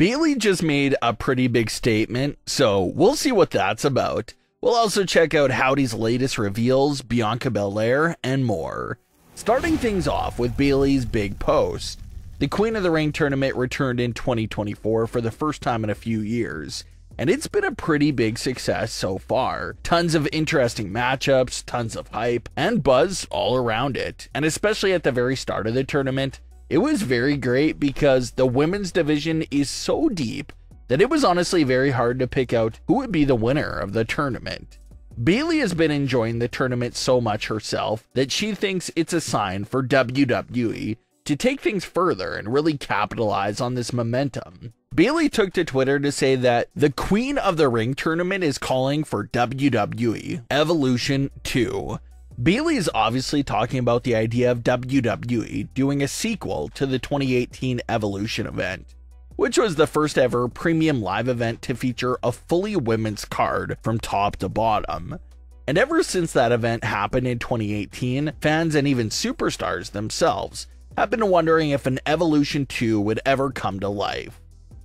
Bayley just made a pretty big statement, so we'll see what that's about. We'll also check out Howdy's latest reveals, Bianca Belair, and more. Starting things off with Bayley's big post. The Queen of the Ring tournament returned in 2024 for the first time in a few years, and it's been a pretty big success so far. Tons of interesting matchups, tons of hype, and buzz all around it. And especially at the very start of the tournament, it was very great because the women's division is so deep that it was honestly very hard to pick out who would be the winner of the tournament. Bayley has been enjoying the tournament so much herself that she thinks it's a sign for WWE to take things further and really capitalize on this momentum. Bayley took to Twitter to say that the Queen of the Ring tournament is calling for WWE Evolution 2. Bayley is obviously talking about the idea of WWE doing a sequel to the 2018 Evolution event, which was the first ever premium live event to feature a fully women's card from top to bottom. And ever since that event happened in 2018, fans and even superstars themselves have been wondering if an Evolution 2 would ever come to life.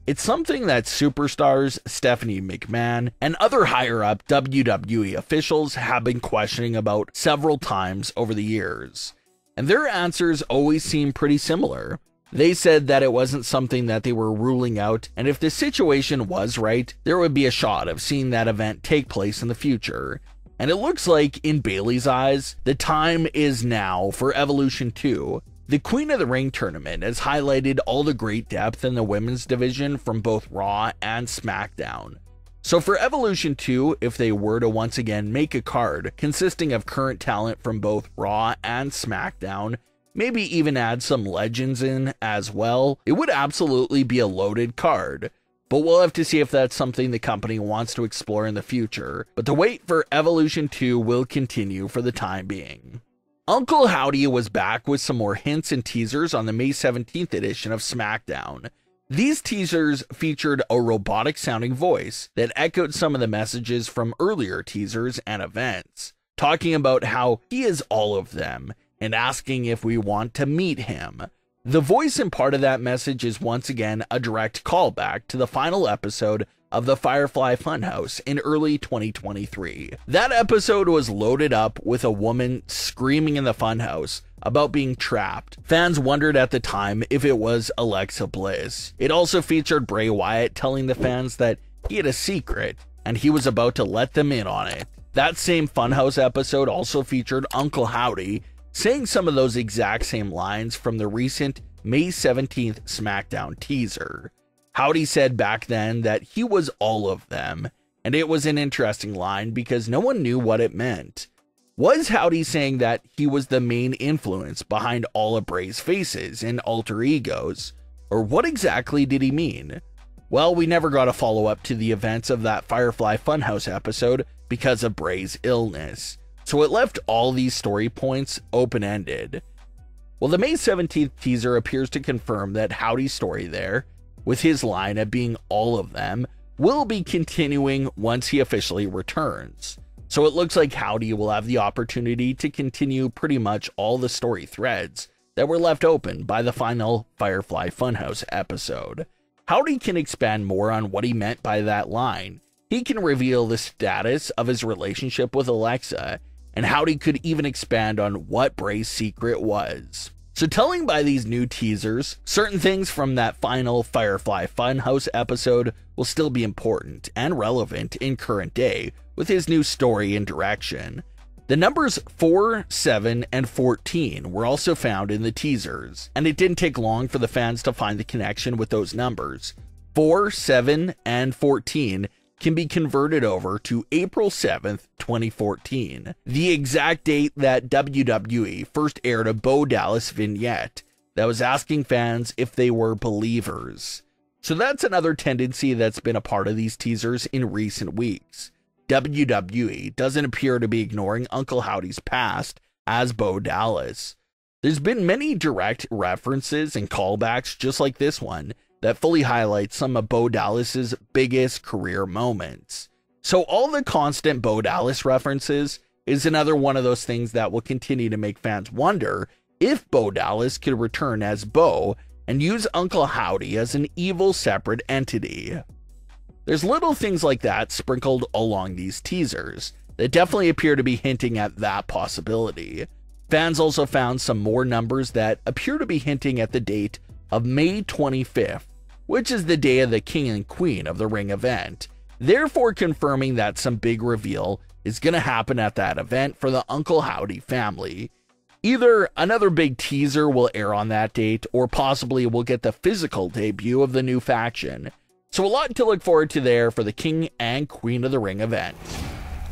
It's something that superstars Stephanie McMahon and other higher-up WWE officials have been questioning about several times over the years, and their answers always seem pretty similar. They said that it wasn't something that they were ruling out, and if the situation was right, there would be a shot of seeing that event take place in the future. And it looks like, in Bayley's eyes, the time is now for Evolution 2. The Queen of the Ring tournament has highlighted all the great depth in the women's division from both Raw and SmackDown. So for Evolution 2, if they were to once again make a card consisting of current talent from both Raw and SmackDown, maybe even add some legends in as well, it would absolutely be a loaded card. But we'll have to see if that's something the company wants to explore in the future. But the wait for Evolution 2 will continue for the time being. Uncle Howdy was back with some more hints and teasers on the May 17th edition of SmackDown. These teasers featured a robotic sounding voice that echoed some of the messages from earlier teasers and events, talking about how he is all of them and asking if we want to meet him. The voice in part of that message is once again a direct callback to the final episode of the Firefly Funhouse in early 2023. That episode was loaded up with a woman screaming in the Funhouse about being trapped. Fans wondered at the time if it was Alexa Bliss. It also featured Bray Wyatt telling the fans that he had a secret and he was about to let them in on it. That same Funhouse episode also featured Uncle Howdy saying some of those exact same lines from the recent May 17th SmackDown teaser. Howdy said back then that he was all of them, and it was an interesting line because no one knew what it meant. Was Howdy saying that he was the main influence behind all of Bray's faces and alter egos, or what exactly did he mean? Well, we never got a follow-up to the events of that Firefly Funhouse episode because of Bray's illness, so it left all these story points open-ended. Well, the May 17th teaser appears to confirm that Howdy's story there, with his line of being all of them, will be continuing once he officially returns. So it looks like Howdy will have the opportunity to continue pretty much all the story threads that were left open by the final Firefly Funhouse episode. Howdy can expand more on what he meant by that line. He can reveal the status of his relationship with Alexa, and Howdy could even expand on what Bray's secret was. So telling by these new teasers, certain things from that final Firefly Funhouse episode will still be important and relevant in current day with his new story and direction. The numbers 4, 7, and 14 were also found in the teasers, and it didn't take long for the fans to find the connection with those numbers. 4, 7, and 14 can be converted over to April 7th, 2014, the exact date that WWE first aired a Bo Dallas vignette that was asking fans if they were believers. So that's another tendency that's been a part of these teasers in recent weeks. WWE doesn't appear to be ignoring Uncle Howdy's past as Bo Dallas. There's been many direct references and callbacks just like this one that fully highlights some of Bo Dallas's biggest career moments. So all the constant Bo Dallas references is another one of those things that will continue to make fans wonder if Bo Dallas could return as Bo and use Uncle Howdy as an evil separate entity. There's little things like that sprinkled along these teasers that definitely appear to be hinting at that possibility. Fans also found some more numbers that appear to be hinting at the date of May 25th, which is the day of the King and Queen of the Ring event, therefore confirming that some big reveal is going to happen at that event for the Uncle Howdy family. Either another big teaser will air on that date, or possibly we'll get the physical debut of the new faction. So a lot to look forward to there for the King and Queen of the Ring event.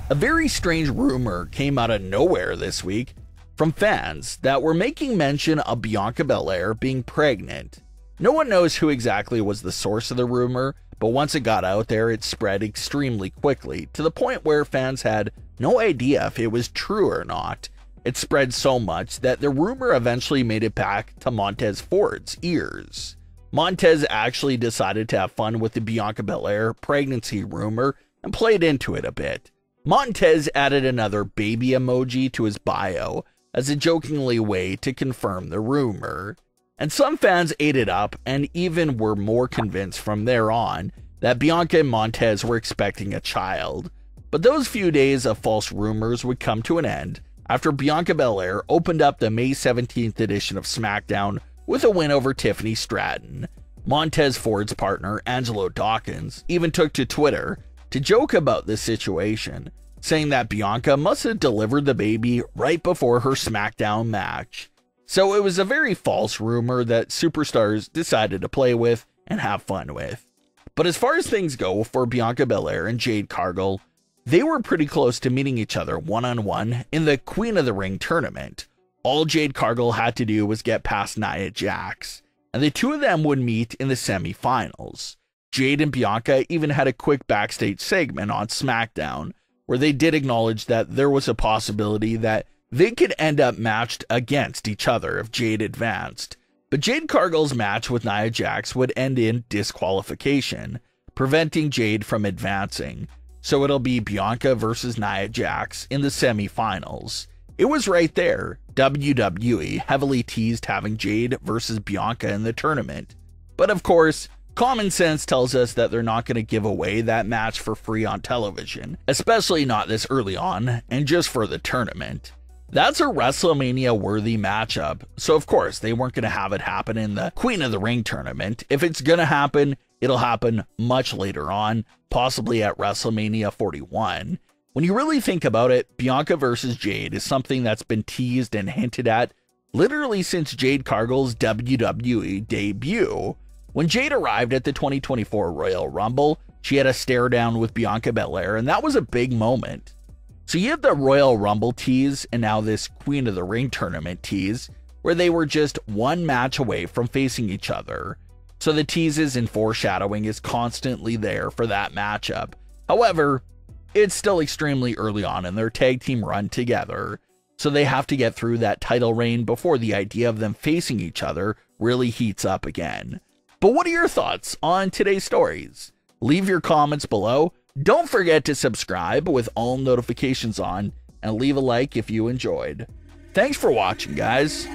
A very strange rumor came out of nowhere this week from fans that were making mention of Bianca Belair being pregnant. No one knows who exactly was the source of the rumor, but once it got out there, it spread extremely quickly, to the point where fans had no idea if it was true or not. It spread so much that the rumor eventually made it back to Montez Ford's ears. Montez actually decided to have fun with the Bianca Belair pregnancy rumor and played into it a bit. Montez added another baby emoji to his bio as a jokingly way to confirm the rumor. And some fans ate it up and even were more convinced from there on that Bianca and Montez were expecting a child. But those few days of false rumors would come to an end after Bianca Belair opened up the May 17th edition of SmackDown with a win over Tiffany Stratton. Montez Ford's partner, Angelo Dawkins, even took to Twitter to joke about this situation, saying that Bianca must have delivered the baby right before her SmackDown match. So it was a very false rumor that superstars decided to play with and have fun with. But as far as things go for Bianca Belair and Jade Cargill, they were pretty close to meeting each other one-on-one in the Queen of the Ring tournament. All Jade Cargill had to do was get past Nia Jax, and the two of them would meet in the semi-finals. Jade and Bianca even had a quick backstage segment on SmackDown, where they did acknowledge that there was a possibility that they could end up matched against each other if Jade advanced. But Jade Cargill's match with Nia Jax would end in disqualification, preventing Jade from advancing. So it'll be Bianca versus Nia Jax in the semi-finals. It was right there. WWE heavily teased having Jade versus Bianca in the tournament. But of course, common sense tells us that they're not going to give away that match for free on television, especially not this early on and just for the tournament. That's a WrestleMania-worthy matchup, so of course they weren't going to have it happen in the Queen of the Ring tournament. If it's going to happen, it'll happen much later on, possibly at WrestleMania 41. When you really think about it, Bianca versus Jade is something that's been teased and hinted at literally since Jade Cargill's WWE debut. When Jade arrived at the 2024 Royal Rumble, she had a stare down with Bianca Belair, and that was a big moment. So you have the Royal Rumble tease and now this Queen of the Ring tournament tease, where they were just one match away from facing each other. So the teases and foreshadowing is constantly there for that matchup. However, it's still extremely early on in their tag team run together, so they have to get through that title reign before the idea of them facing each other really heats up again. But what are your thoughts on today's stories? Leave your comments below. Don't forget to subscribe with all notifications on, and leave a like if you enjoyed. Thanks for watching, guys.